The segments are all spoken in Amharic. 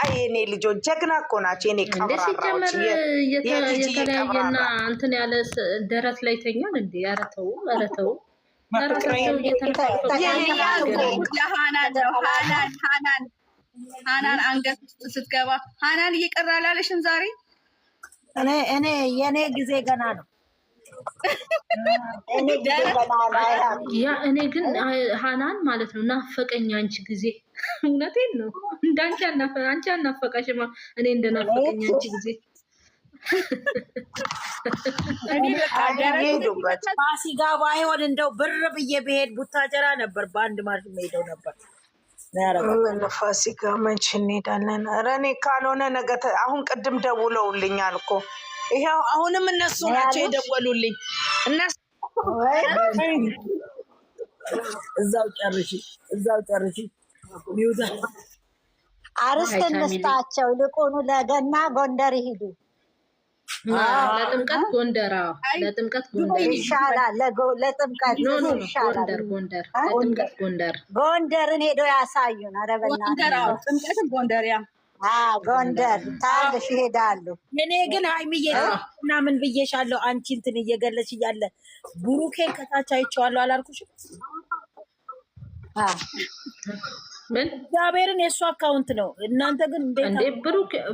አይ እኔ ልጆች ጀግና እኮ ናቸው። የኔ ቀብራራዎች የተለያየና እንትን ያለ ደረት ላይ ተኛል እንዴ? ኧረ ተው፣ ኧረ ተው። ለራሳቸው ሃናን አንገት ውስጥ ስትገባ ሃናን እየቀራ ላለሽን ዛሬ እኔ የኔ ጊዜ ገና ነው። እኔ ግን ሃናን ማለት ነው ናፈቀኝ አንቺ ጊዜ። እውነቴን ነው። እንዳንቺ አንቺ አናፈቀሽማ እኔ እንደናፈቀኝ አንቺ ጊዜ። ፋሲካ ባይሆን እንደው ብር ብዬ ብሄድ ቡታጀራ ነበር፣ በአንድ ማርሽ ሄደው ነበር። ፋሲካ መች እንሄዳለን? ኧረ እኔ ካልሆነ ነገ አሁን ቅድም ደውለውልኛል እኮ ይኸው አሁንም እነሱ ናቸው የደወሉልኝ። እዛው ጨርሺ ሚውታ አርስት እንስጣቸው። ልቁኑ ለገና ጎንደር ይሄዱ። ለጥምቀት ጎንደር ይሻላል። ለጥምቀት ይሻላል። ጎንደርን ሄዶ ያሳዩን። ኧረ በእናትህ ጎንደር ታልሽ ይሄዳሉ። እኔ ግን ሀይሚዬ እና ምን ብዬሻለሁ? አንቺ እንትን እየገለች እያለ ብሩኬን ከታች አይቼዋለሁ አላልኩሽም? እግዚአብሔርን የእሱ አካውንት ነው። እናንተ ግን እንዴ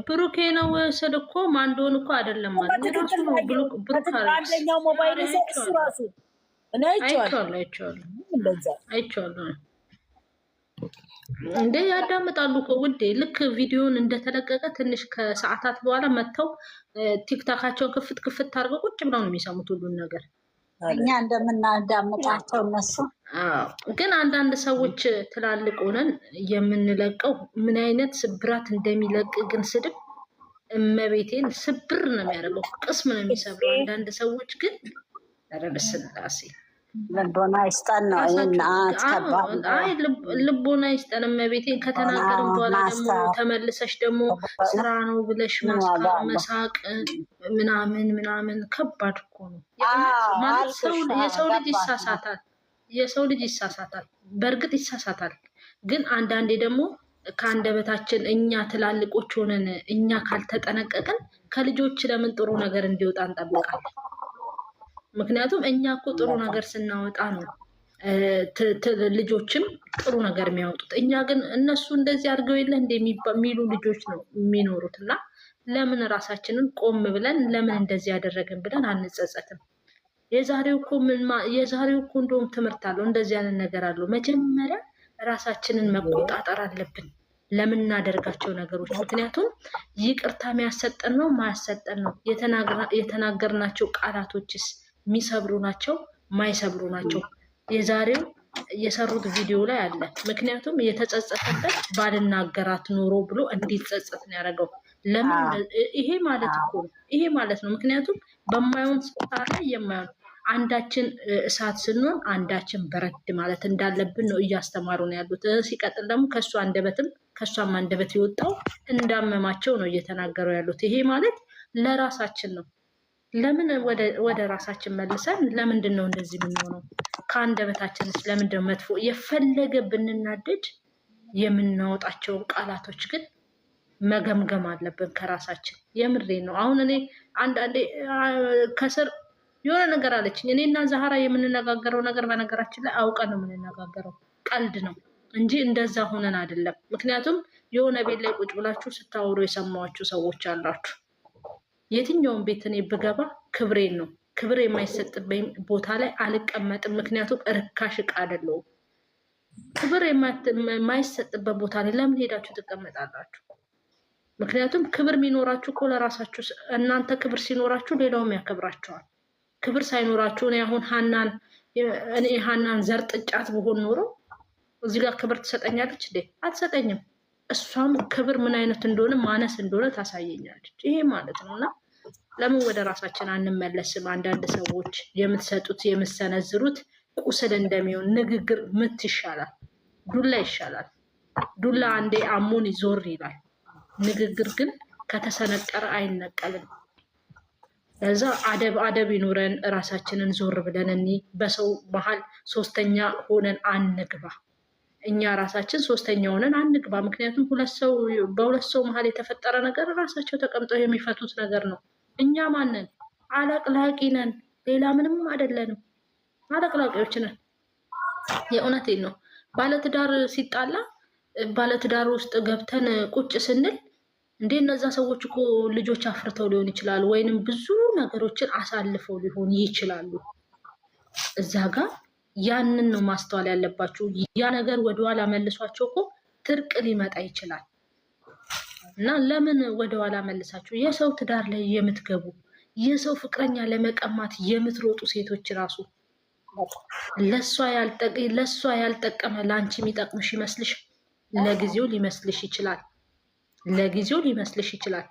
ብሩኬ ነው ስል እኮ ማን እንደሆነ እኮ አይደለም ማለት ነው። አንደኛው ሞባይል እሱ ራሱ እኔ አይቼዋለሁ። እንዴ ያዳምጣሉ እኮ ውዴ። ልክ ቪዲዮን እንደተለቀቀ ትንሽ ከሰዓታት በኋላ መጥተው ቲክታካቸውን ክፍት አድርገው ቁጭ ብለው ነው የሚሰሙት ሁሉን ነገር። እኛ እንደምናዳምጣቸው እነሱ ግን አንዳንድ ሰዎች ትላልቅ ሆነን የምንለቀው ምን አይነት ስብራት እንደሚለቅ ግን ስድብ እመቤቴን ስብር ነው የሚያደርገው፣ ቅስም ነው የሚሰብረው። አንዳንድ ሰዎች ግን ረበስላሴ ልቦና ይስጠን ነው። አይ ልቦና ይስጠን እመቤቴን። ከተናገርን በኋላ ደግሞ ተመልሰሽ ደግሞ ስራ ነው ብለሽ መሳቅ ምናምን ከባድ እኮ ነው ማለት። የሰው ልጅ ይሳሳታል፣ በእርግጥ ይሳሳታል። ግን አንዳንዴ ደግሞ ከአንደበታችን እኛ ትላልቆች ሆነን እኛ ካልተጠነቀቅን ከልጆች ለምን ጥሩ ነገር እንዲወጣ እንጠብቃለን? ምክንያቱም እኛ እኮ ጥሩ ነገር ስናወጣ ነው ልጆችም ጥሩ ነገር የሚያወጡት። እኛ ግን እነሱ እንደዚህ አድርገው የለ እንደሚሉ ልጆች ነው የሚኖሩት። እና ለምን ራሳችንን ቆም ብለን ለምን እንደዚህ ያደረግን ብለን አንጸጸትም? የዛሬው እኮ እንደውም ትምህርት አለው፣ እንደዚህ አይነት ነገር አለው። መጀመሪያ ራሳችንን መቆጣጠር አለብን ለምናደርጋቸው ነገሮች። ምክንያቱም ይቅርታ የሚያሰጠን ነው ማያሰጠን ነው? የተናገርናቸው ቃላቶችስ የሚሰብሩ ናቸው ማይሰብሩ ናቸው? የዛሬው የሰሩት ቪዲዮ ላይ አለ። ምክንያቱም የተጸጸተበት ባልናገራት ኖሮ ብሎ እንዲጸጸት ነው ያደረገው። ለምን? ይሄ ማለት ነው። ምክንያቱም በማይሆን ሰዓት ላይ የማይሆን አንዳችን እሳት ስንሆን አንዳችን በረድ ማለት እንዳለብን ነው እያስተማሩ ነው ያሉት። ሲቀጥል ደግሞ ከእሷም አንደበት የወጣው እንዳመማቸው ነው እየተናገሩ ያሉት። ይሄ ማለት ለራሳችን ነው። ለምን ወደ ራሳችን መልሰን ለምንድን ነው እንደዚህ የምንሆነው? ከአንደበታችንስ ለምንድን ነው መጥፎ? የፈለገ ብንናደድ የምናወጣቸውን ቃላቶች ግን መገምገም አለብን ከራሳችን። የምሬ ነው። አሁን እኔ አንዳንዴ ከስር የሆነ ነገር አለችኝ። እኔና ዛህራ የምንነጋገረው ነገር በነገራችን ላይ አውቀን ነው የምንነጋገረው። ቀልድ ነው እንጂ እንደዛ ሆነን አይደለም። ምክንያቱም የሆነ ቤት ላይ ቁጭ ብላችሁ ስታወሩ የሰማችሁ ሰዎች አላችሁ። የትኛውን ቤት እኔ ብገባ ክብሬን ነው፣ ክብር የማይሰጥብኝ ቦታ ላይ አልቀመጥም። ምክንያቱም ርካሽ ዕቃ አይደለሁም። ክብር የማይሰጥበት ቦታ ላይ ለምን ሄዳችሁ ትቀመጣላችሁ? ምክንያቱም ክብር የሚኖራችሁ እኮ ለራሳችሁ። እናንተ ክብር ሲኖራችሁ ሌላውም ያከብራችኋል። ክብር ሳይኖራችሁ እኔ ሃናን ዘር ጥጫት ብሆን ኖሮ እዚህ ጋር ክብር ትሰጠኛለች እንዴ? አትሰጠኝም። እሷም ክብር ምን አይነት እንደሆነ ማነስ እንደሆነ ታሳየኛለች። ይሄ ማለት ነው። እና ለምን ወደ ራሳችን አንመለስም? አንዳንድ ሰዎች የምትሰጡት የምትሰነዝሩት ቁስል እንደሚሆን ንግግር ምት ይሻላል፣ ዱላ ይሻላል። ዱላ አንዴ አሞን ዞር ይላል። ንግግር ግን ከተሰነቀረ አይነቀልም። ለዛ አደብ ይኖረን፣ ራሳችንን ዞር ብለን በሰው መሀል ሶስተኛ ሆነን አንግባ። እኛ ራሳችን ሶስተኛ ሆነን አንግባ። ምክንያቱም በሁለት ሰው መሀል የተፈጠረ ነገር ራሳቸው ተቀምጠው የሚፈቱት ነገር ነው። እኛ ማንን አለቅላቂ ነን፣ ሌላ ምንም አይደለንም። አለቅላቂዎች ነን። የእውነቴን ነው። ባለትዳር ሲጣላ ባለትዳር ውስጥ ገብተን ቁጭ ስንል እንዴ እነዛ ሰዎች እኮ ልጆች አፍርተው ሊሆን ይችላሉ፣ ወይንም ብዙ ነገሮችን አሳልፈው ሊሆን ይችላሉ። እዛ ጋር ያንን ነው ማስተዋል ያለባችሁ። ያ ነገር ወደኋላ መልሷቸው እኮ ትርቅ ሊመጣ ይችላል እና ለምን ወደኋላ መልሳችሁ የሰው ትዳር ላይ የምትገቡ የሰው ፍቅረኛ ለመቀማት የምትሮጡ ሴቶች ራሱ ለእሷ ያልጠቀመ ለአንቺ የሚጠቅምሽ ይመስልሽ? ለጊዜው ሊመስልሽ ይችላል።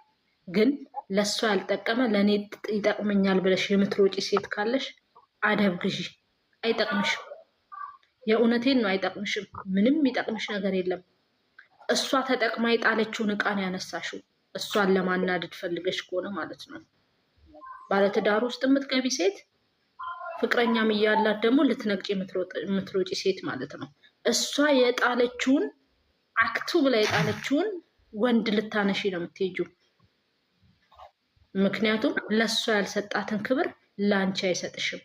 ግን ለእሷ ያልጠቀመ ለእኔ ይጠቅመኛል ብለሽ የምትሮጪ ሴት ካለሽ አደብ ግዢ። አይጠቅምሽም። የእውነቴን ነው፣ አይጠቅምሽም። ምንም የሚጠቅምሽ ነገር የለም። እሷ ተጠቅማ የጣለችውን እቃን ያነሳሽው እሷን ለማናደድ ፈልገሽ ከሆነ ማለት ነው። ባለትዳር ውስጥ የምትገቢ ሴት ፍቅረኛም እያላት ደግሞ ልትነግጪ የምትሮጪ ሴት ማለት ነው። እሷ የጣለችውን አክቱ ብላ የጣለችውን ወንድ ልታነሺ ነው የምትሄጂው። ምክንያቱም ለእሷ ያልሰጣትን ክብር ለአንቺ አይሰጥሽም።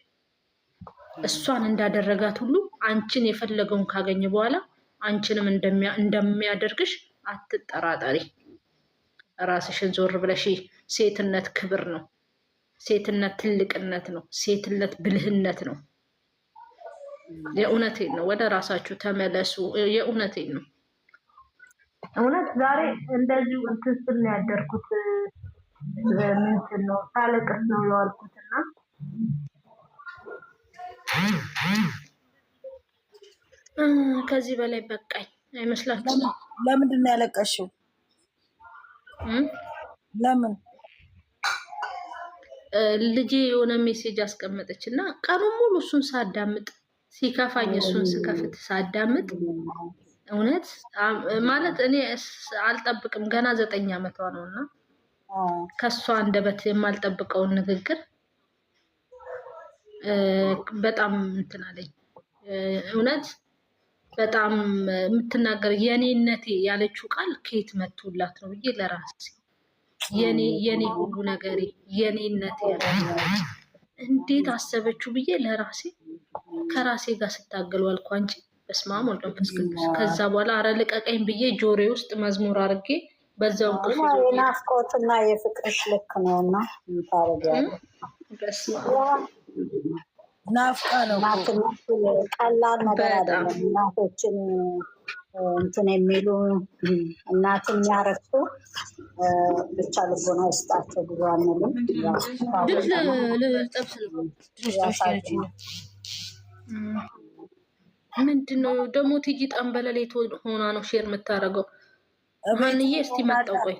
እሷን እንዳደረጋት ሁሉ አንቺን የፈለገውን ካገኘ በኋላ አንቺንም እንደሚያደርግሽ አትጠራጠሪ። ራስሽን ዞር ብለሽ ሴትነት ክብር ነው። ሴትነት ትልቅነት ነው። ሴትነት ብልህነት ነው። የእውነቴን ነው። ወደ ራሳችሁ ተመለሱ። የእውነቴን ነው። እውነት ዛሬ እንደዚሁ እንትን ስል ነው ያደርኩት። ምንድን ነው ሳለቅስ ነው የዋልኩትና ከዚህ በላይ በቃኝ አይመስላችሁም? ለምንድን ነው ያለቀሽው? ለምን? ልጄ የሆነ ሜሴጅ አስቀመጠች እና ቀኑን ሙሉ እሱን ሳዳምጥ ሲከፋኝ እሱን ስከፍት ሳዳምጥ እውነት ማለት እኔ አልጠብቅም። ገና 9 ዓመቷ ነው እና ከሷ አንደበት የማልጠብቀውን ንግግር በጣም እንትን አለኝ። እውነት በጣም የምትናገር የኔነቴ ያለችው ቃል ከየት መጥቶላት ነው ብዬ ለራሴ የኔ ሁሉ ነገሬ የኔነቴ ያለች እንዴት አሰበችው ብዬ ለራሴ ከራሴ ጋር ስታገል ዋልኩ። አንቺ በስመ አብ ወወልድ ወመንፈስ ቅዱስ። ከዛ በኋላ አረ ልቀቀኝ ብዬ ጆሮዬ ውስጥ መዝሙር አድርጌ በዛው እንቅልፍ የናፍቆትና የፍቅርሽ ልክ ነውና ታረጋለሽ። ናፍቃ ነው። ቀላል ነገር አይደለም። እናቶችን እንትን የሚሉ እናትን የሚያረክሱ ብቻ ልቦና ውስጣቸው ብዙ አንልም። ምንድን ነው ደግሞ ትጂ ጠንበለሌት ሆና ነው ሼር የምታደርገው? ማንዬ እስቲ መጣው ቆይ